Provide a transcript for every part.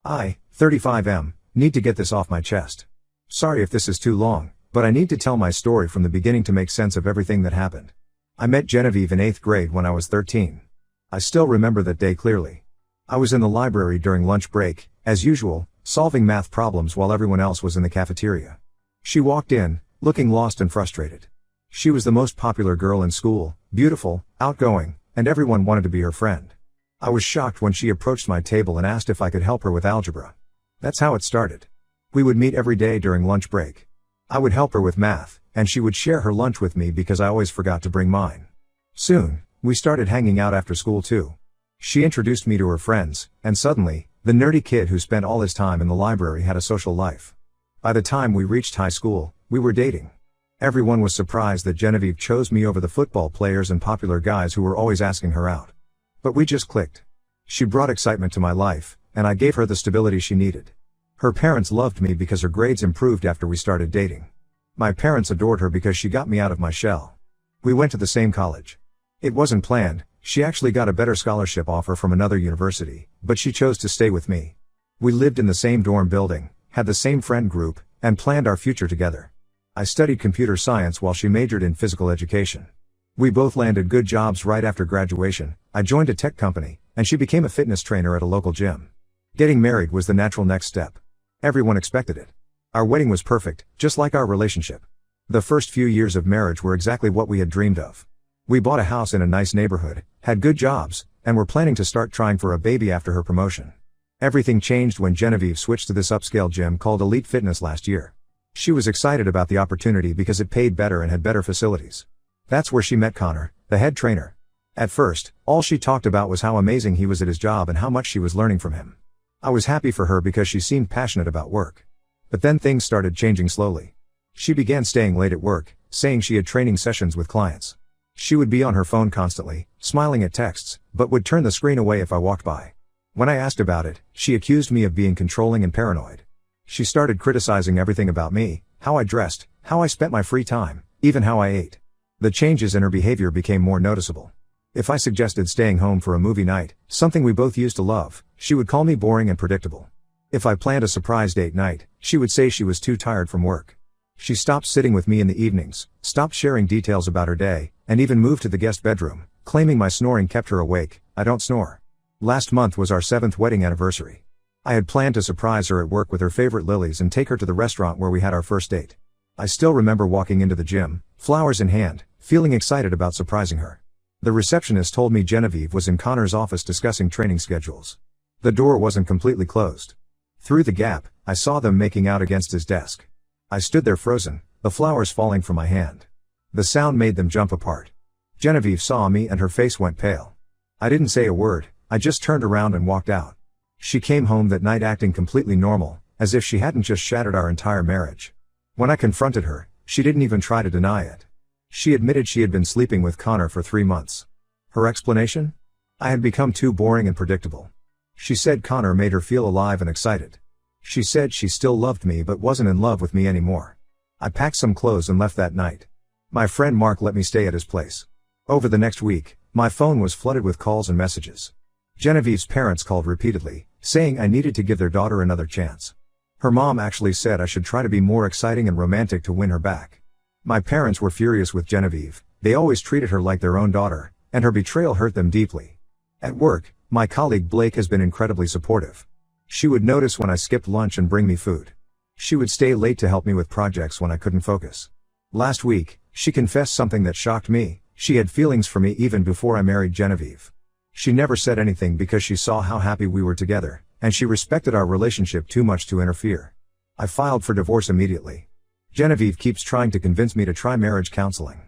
I, 35M, need to get this off my chest. Sorry if this is too long, but I need to tell my story from the beginning to make sense of everything that happened. I met Genevieve in 8th grade when I was 13. I still remember that day clearly. I was in the library during lunch break, as usual, solving math problems while everyone else was in the cafeteria. She walked in, looking lost and frustrated. She was the most popular girl in school, beautiful, outgoing, and everyone wanted to be her friend. I was shocked when she approached my table and asked if I could help her with algebra. That's how it started. We would meet every day during lunch break. I would help her with math, and she would share her lunch with me because I always forgot to bring mine. Soon, we started hanging out after school too. She introduced me to her friends, and suddenly, the nerdy kid who spent all his time in the library had a social life. By the time we reached high school, we were dating. Everyone was surprised that Genevieve chose me over the football players and popular guys who were always asking her out. But we just clicked. She brought excitement to my life, and I gave her the stability she needed. Her parents loved me because her grades improved after we started dating. My parents adored her because she got me out of my shell. We went to the same college. It wasn't planned, she actually got a better scholarship offer from another university, but she chose to stay with me. We lived in the same dorm building, had the same friend group, and planned our future together. I studied computer science while she majored in physical education. We both landed good jobs right after graduation. I joined a tech company, and she became a fitness trainer at a local gym. Getting married was the natural next step. Everyone expected it. Our wedding was perfect, just like our relationship. The first few years of marriage were exactly what we had dreamed of. We bought a house in a nice neighborhood, had good jobs, and were planning to start trying for a baby after her promotion. Everything changed when Genevieve switched to this upscale gym called Elite Fitness last year. She was excited about the opportunity because it paid better and had better facilities. That's where she met Connor, the head trainer. At first, all she talked about was how amazing he was at his job and how much she was learning from him. I was happy for her because she seemed passionate about work. But then things started changing slowly. She began staying late at work, saying she had training sessions with clients. She would be on her phone constantly, smiling at texts, but would turn the screen away if I walked by. When I asked about it, she accused me of being controlling and paranoid. She started criticizing everything about me, how I dressed, how I spent my free time, even how I ate. The changes in her behavior became more noticeable. If I suggested staying home for a movie night, something we both used to love, she would call me boring and predictable. If I planned a surprise date night, she would say she was too tired from work. She stopped sitting with me in the evenings, stopped sharing details about her day, and even moved to the guest bedroom, claiming my snoring kept her awake. I don't snore. Last month was our 7th wedding anniversary. I had planned to surprise her at work with her favorite lilies and take her to the restaurant where we had our first date. I still remember walking into the gym, flowers in hand, feeling excited about surprising her. The receptionist told me Genevieve was in Connor's office discussing training schedules. The door wasn't completely closed. Through the gap, I saw them making out against his desk. I stood there frozen, the flowers falling from my hand. The sound made them jump apart. Genevieve saw me and her face went pale. I didn't say a word, I just turned around and walked out. She came home that night acting completely normal, as if she hadn't just shattered our entire marriage. When I confronted her, she didn't even try to deny it. She admitted she had been sleeping with Connor for 3 months. Her explanation? I had become too boring and predictable. She said Connor made her feel alive and excited. She said she still loved me but wasn't in love with me anymore. I packed some clothes and left that night. My friend Mark let me stay at his place. Over the next week, my phone was flooded with calls and messages. Genevieve's parents called repeatedly, saying I needed to give their daughter another chance. Her mom actually said I should try to be more exciting and romantic to win her back. My parents were furious with Genevieve. They always treated her like their own daughter, and her betrayal hurt them deeply. At work, my colleague Blake has been incredibly supportive. She would notice when I skipped lunch and bring me food. She would stay late to help me with projects when I couldn't focus. Last week, she confessed something that shocked me. She had feelings for me even before I married Genevieve. She never said anything because she saw how happy we were together, and she respected our relationship too much to interfere. I filed for divorce immediately. Genevieve keeps trying to convince me to try marriage counseling.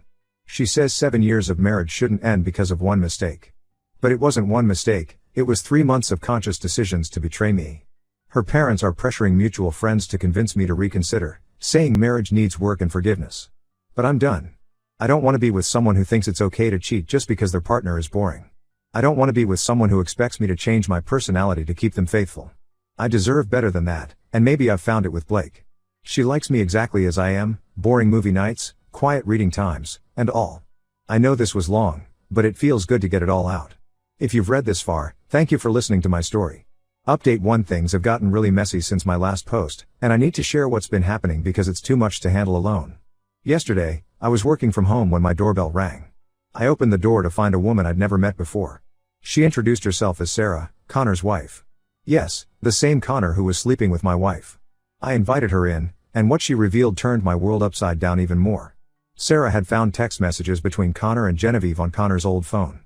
She says 7 years of marriage shouldn't end because of one mistake. But it wasn't one mistake, it was 3 months of conscious decisions to betray me. Her parents are pressuring mutual friends to convince me to reconsider, saying marriage needs work and forgiveness. But I'm done. I don't want to be with someone who thinks it's okay to cheat just because their partner is boring. I don't want to be with someone who expects me to change my personality to keep them faithful. I deserve better than that, and maybe I've found it with Blake. She likes me exactly as I am, boring movie nights, quiet reading times, and all. I know this was long, but it feels good to get it all out. If you've read this far, thank you for listening to my story. Update 1: Things have gotten really messy since my last post, and I need to share what's been happening because it's too much to handle alone. Yesterday, I was working from home when my doorbell rang. I opened the door to find a woman I'd never met before. She introduced herself as Sarah, Connor's wife. Yes, the same Connor who was sleeping with my wife. I invited her in, and what she revealed turned my world upside down even more. Sarah had found text messages between Connor and Genevieve on Connor's old phone.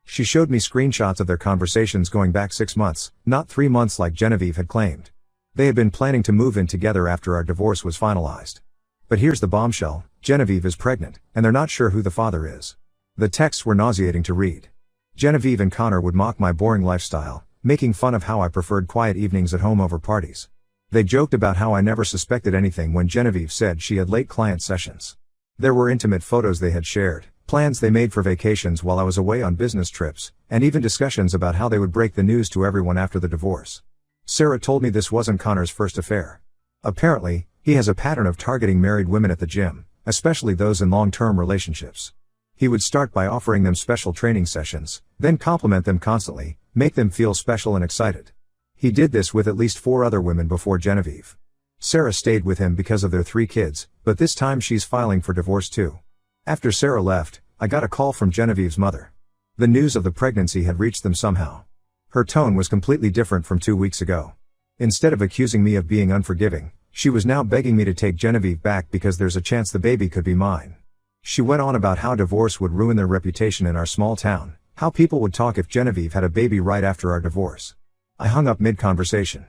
She showed me screenshots of their conversations going back 6 months, not 3 months like Genevieve had claimed. They had been planning to move in together after our divorce was finalized. But here's the bombshell: Genevieve is pregnant, and they're not sure who the father is. The texts were nauseating to read. Genevieve and Connor would mock my boring lifestyle, making fun of how I preferred quiet evenings at home over parties. They joked about how I never suspected anything when Genevieve said she had late client sessions. There were intimate photos they had shared, plans they made for vacations while I was away on business trips, and even discussions about how they would break the news to everyone after the divorce. Sarah told me this wasn't Connor's first affair. Apparently, he has a pattern of targeting married women at the gym, especially those in long-term relationships. He would start by offering them special training sessions, then compliment them constantly, make them feel special and excited. He did this with at least 4 other women before Genevieve. Sarah stayed with him because of their 3 kids, but this time she's filing for divorce too. After Sarah left, I got a call from Genevieve's mother. The news of the pregnancy had reached them somehow. Her tone was completely different from 2 weeks ago. Instead of accusing me of being unforgiving, she was now begging me to take Genevieve back because there's a chance the baby could be mine. She went on about how divorce would ruin their reputation in our small town, how people would talk if Genevieve had a baby right after our divorce. I hung up mid-conversation.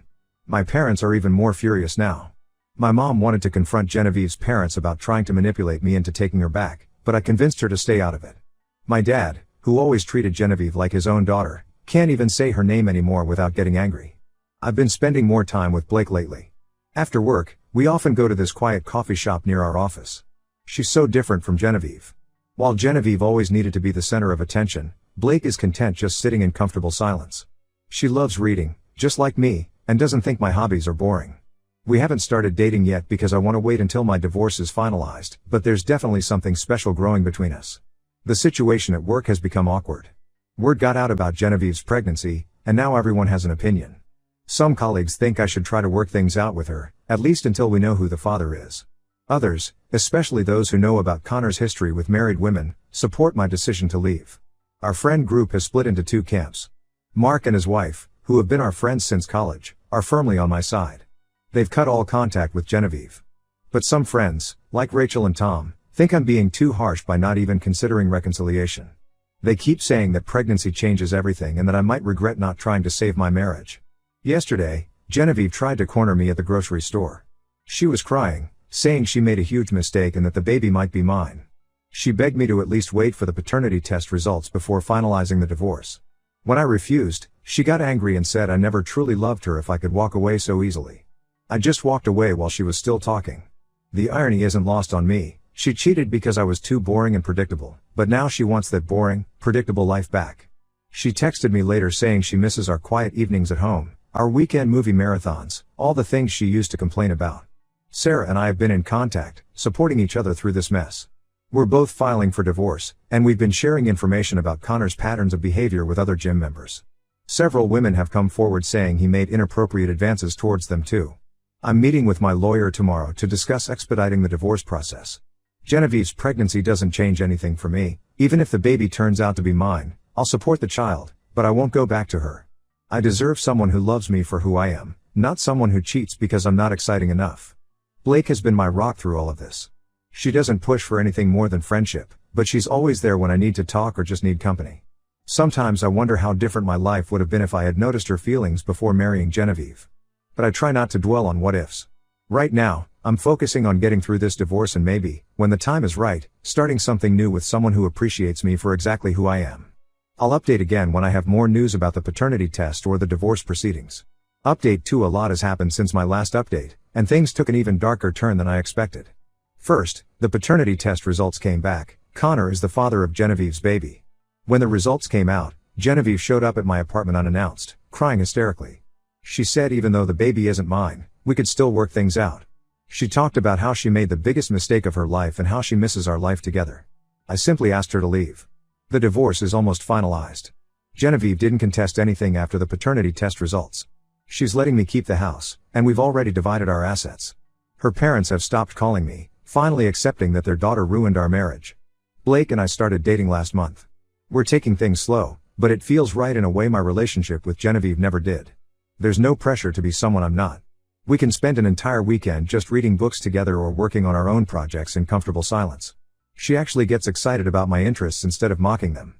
My parents are even more furious now. My mom wanted to confront Genevieve's parents about trying to manipulate me into taking her back, but I convinced her to stay out of it. My dad, who always treated Genevieve like his own daughter, can't even say her name anymore without getting angry. I've been spending more time with Blake lately. After work, we often go to this quiet coffee shop near our office. She's so different from Genevieve. While Genevieve always needed to be the center of attention, Blake is content just sitting in comfortable silence. She loves reading, just like me, and doesn't think my hobbies are boring. We haven't started dating yet because I want to wait until my divorce is finalized, but there's definitely something special growing between us. The situation at work has become awkward. Word got out about Genevieve's pregnancy, and now everyone has an opinion. Some colleagues think I should try to work things out with her, at least until we know who the father is. Others, especially those who know about Connor's history with married women, support my decision to leave. Our friend group has split into 2 camps. Mark and his wife, who have been our friends since college, are firmly on my side. They've cut all contact with Genevieve. But some friends, like Rachel and Tom, think I'm being too harsh by not even considering reconciliation. They keep saying that pregnancy changes everything and that I might regret not trying to save my marriage. Yesterday, Genevieve tried to corner me at the grocery store. She was crying, saying she made a huge mistake and that the baby might be mine. She begged me to at least wait for the paternity test results before finalizing the divorce. When I refused, she got angry and said I never truly loved her if I could walk away so easily. I just walked away while she was still talking. The irony isn't lost on me. She cheated because I was too boring and predictable, but now she wants that boring, predictable life back. She texted me later saying she misses our quiet evenings at home, our weekend movie marathons, all the things she used to complain about. Sarah and I have been in contact, supporting each other through this mess. We're both filing for divorce, and we've been sharing information about Connor's patterns of behavior with other gym members. Several women have come forward saying he made inappropriate advances towards them too. I'm meeting with my lawyer tomorrow to discuss expediting the divorce process. Genevieve's pregnancy doesn't change anything for me. Even if the baby turns out to be mine, I'll support the child, but I won't go back to her. I deserve someone who loves me for who I am, not someone who cheats because I'm not exciting enough. Blake has been my rock through all of this. She doesn't push for anything more than friendship, but she's always there when I need to talk or just need company. Sometimes I wonder how different my life would have been if I had noticed her feelings before marrying Genevieve. But I try not to dwell on what ifs. Right now, I'm focusing on getting through this divorce and maybe, when the time is right, starting something new with someone who appreciates me for exactly who I am. I'll update again when I have more news about the paternity test or the divorce proceedings. Update 2: A lot has happened since my last update, and things took an even darker turn than I expected. First, the paternity test results came back. Connor is the father of Genevieve's baby. When the results came out, Genevieve showed up at my apartment unannounced, crying hysterically. She said even though the baby isn't mine, we could still work things out. She talked about how she made the biggest mistake of her life and how she misses our life together. I simply asked her to leave. The divorce is almost finalized. Genevieve didn't contest anything after the paternity test results. She's letting me keep the house, and we've already divided our assets. Her parents have stopped calling me, finally accepting that their daughter ruined our marriage. Blake and I started dating last month. We're taking things slow, but it feels right in a way my relationship with Genevieve never did. There's no pressure to be someone I'm not. We can spend an entire weekend just reading books together or working on our own projects in comfortable silence. She actually gets excited about my interests instead of mocking them.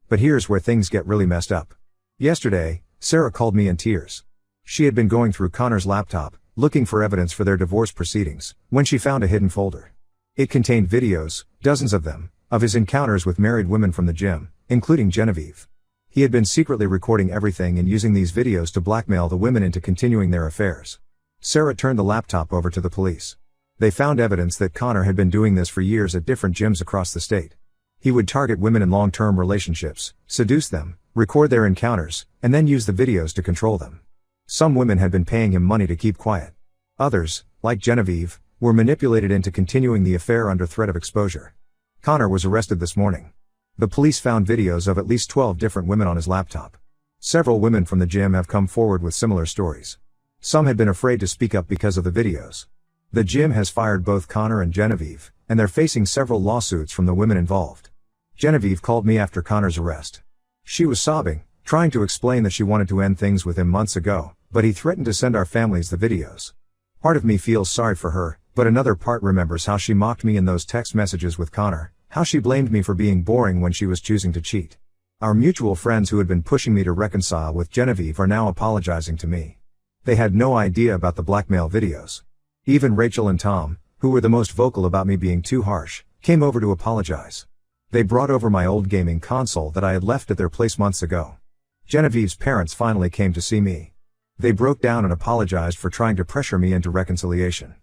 But here's where things get really messed up. Yesterday, Sarah called me in tears. She had been going through Connor's laptop, looking for evidence for their divorce proceedings, when she found a hidden folder. It contained videos, dozens of them, of his encounters with married women from the gym, including Genevieve. He had been secretly recording everything and using these videos to blackmail the women into continuing their affairs. Sarah turned the laptop over to the police. They found evidence that Connor had been doing this for years at different gyms across the state. He would target women in long-term relationships, seduce them, record their encounters, and then use the videos to control them. Some women had been paying him money to keep quiet. Others, like Genevieve, were manipulated into continuing the affair under threat of exposure. Connor was arrested this morning. The police found videos of at least 12 different women on his laptop. Several women from the gym have come forward with similar stories. Some had been afraid to speak up because of the videos. The gym has fired both Connor and Genevieve, and they're facing several lawsuits from the women involved. Genevieve called me after Connor's arrest. She was sobbing, trying to explain that she wanted to end things with him months ago, but he threatened to send our families the videos. Part of me feels sorry for her, but another part remembers how she mocked me in those text messages with Connor, how she blamed me for being boring when she was choosing to cheat. Our mutual friends who had been pushing me to reconcile with Genevieve are now apologizing to me. They had no idea about the blackmail videos. Even Rachel and Tom, who were the most vocal about me being too harsh, came over to apologize. They brought over my old gaming console that I had left at their place months ago. Genevieve's parents finally came to see me. They broke down and apologized for trying to pressure me into reconciliation.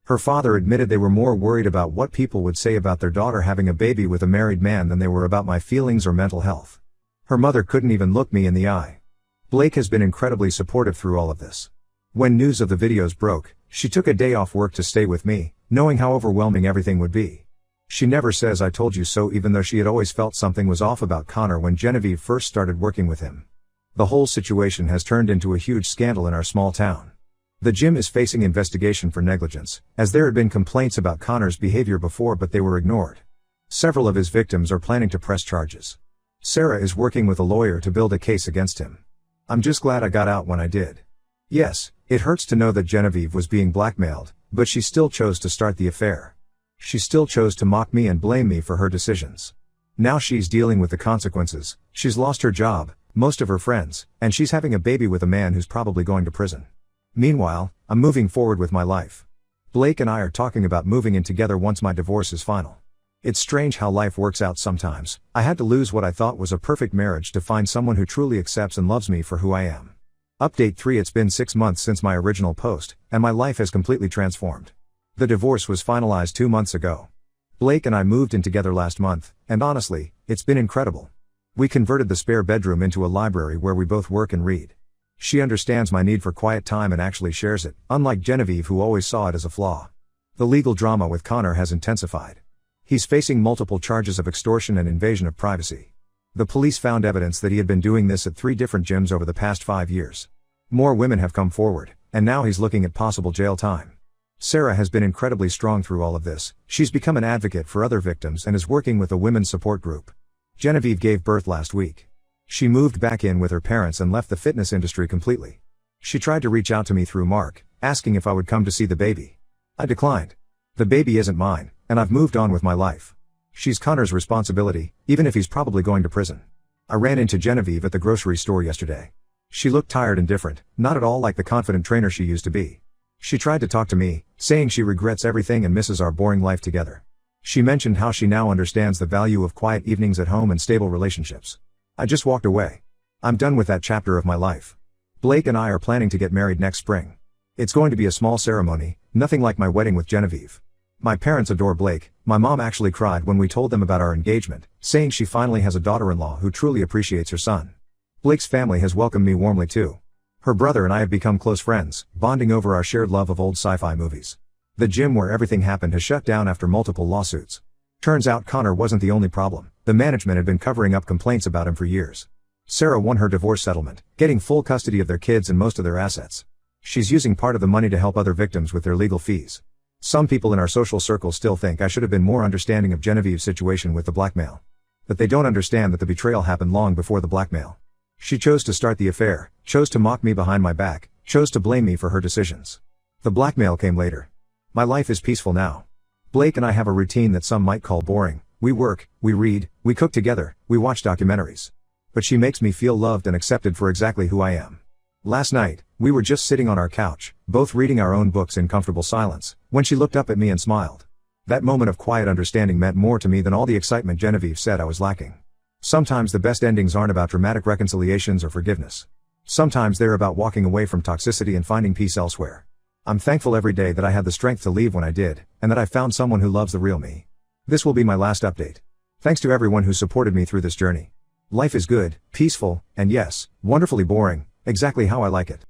Her father admitted they were more worried about what people would say about their daughter having a baby with a married man than they were about my feelings or mental health. Her mother couldn't even look me in the eye. Blake has been incredibly supportive through all of this. When news of the videos broke, she took a day off work to stay with me, knowing how overwhelming everything would be. She never says "I told you so," even though she had always felt something was off about Connor when Genevieve first started working with him. The whole situation has turned into a huge scandal in our small town. The gym is facing investigation for negligence, as there had been complaints about Connor's behavior before but they were ignored. Several of his victims are planning to press charges. Sarah is working with a lawyer to build a case against him. I'm just glad I got out when I did. Yes, it hurts to know that Genevieve was being blackmailed, but she still chose to start the affair. She still chose to mock me and blame me for her decisions. Now she's dealing with the consequences. She's lost her job, most of her friends, and she's having a baby with a man who's probably going to prison. Meanwhile, I'm moving forward with my life. Blake and I are talking about moving in together once my divorce is final. It's strange how life works out sometimes. I had to lose what I thought was a perfect marriage to find someone who truly accepts and loves me for who I am. Update 3: It's been 6 months since my original post, and my life has completely transformed. The divorce was finalized 2 months ago. Blake and I moved in together last month, and honestly, it's been incredible. We converted the spare bedroom into a library where we both work and read. She understands my need for quiet time and actually shares it, unlike Genevieve who always saw it as a flaw. The legal drama with Connor has intensified. He's facing multiple charges of extortion and invasion of privacy. The police found evidence that he had been doing this at 3 different gyms over the past 5 years. More women have come forward, and now he's looking at possible jail time. Sarah has been incredibly strong through all of this. She's become an advocate for other victims and is working with a women's support group. Genevieve gave birth last week. She moved back in with her parents and left the fitness industry completely. She tried to reach out to me through Mark, asking if I would come to see the baby. I declined. The baby isn't mine, and I've moved on with my life. She's Connor's responsibility, even if he's probably going to prison. I ran into Genevieve at the grocery store yesterday. She looked tired and different, not at all like the confident trainer she used to be. She tried to talk to me, saying she regrets everything and misses our boring life together. She mentioned how she now understands the value of quiet evenings at home and stable relationships. I just walked away. I'm done with that chapter of my life. Blake and I are planning to get married next spring. It's going to be a small ceremony, nothing like my wedding with Genevieve. My parents adore Blake. My mom actually cried when we told them about our engagement, saying she finally has a daughter-in-law who truly appreciates her son. Blake's family has welcomed me warmly too. Her brother and I have become close friends, bonding over our shared love of old sci-fi movies. The gym where everything happened has shut down after multiple lawsuits. Turns out Connor wasn't the only problem. The management had been covering up complaints about him for years. Sarah won her divorce settlement, getting full custody of their kids and most of their assets. She's using part of the money to help other victims with their legal fees. Some people in our social circle still think I should have been more understanding of Genevieve's situation with the blackmail. But they don't understand that the betrayal happened long before the blackmail. She chose to start the affair, chose to mock me behind my back, chose to blame me for her decisions. The blackmail came later. My life is peaceful now. Blake and I have a routine that some might call boring. We work, we read, we cook together, we watch documentaries. But she makes me feel loved and accepted for exactly who I am. Last night, we were just sitting on our couch, both reading our own books in comfortable silence, when she looked up at me and smiled. That moment of quiet understanding meant more to me than all the excitement Genevieve said I was lacking. Sometimes the best endings aren't about dramatic reconciliations or forgiveness. Sometimes they're about walking away from toxicity and finding peace elsewhere. I'm thankful every day that I had the strength to leave when I did, and that I found someone who loves the real me. This will be my last update. Thanks to everyone who supported me through this journey. Life is good, peaceful, and yes, wonderfully boring, exactly how I like it.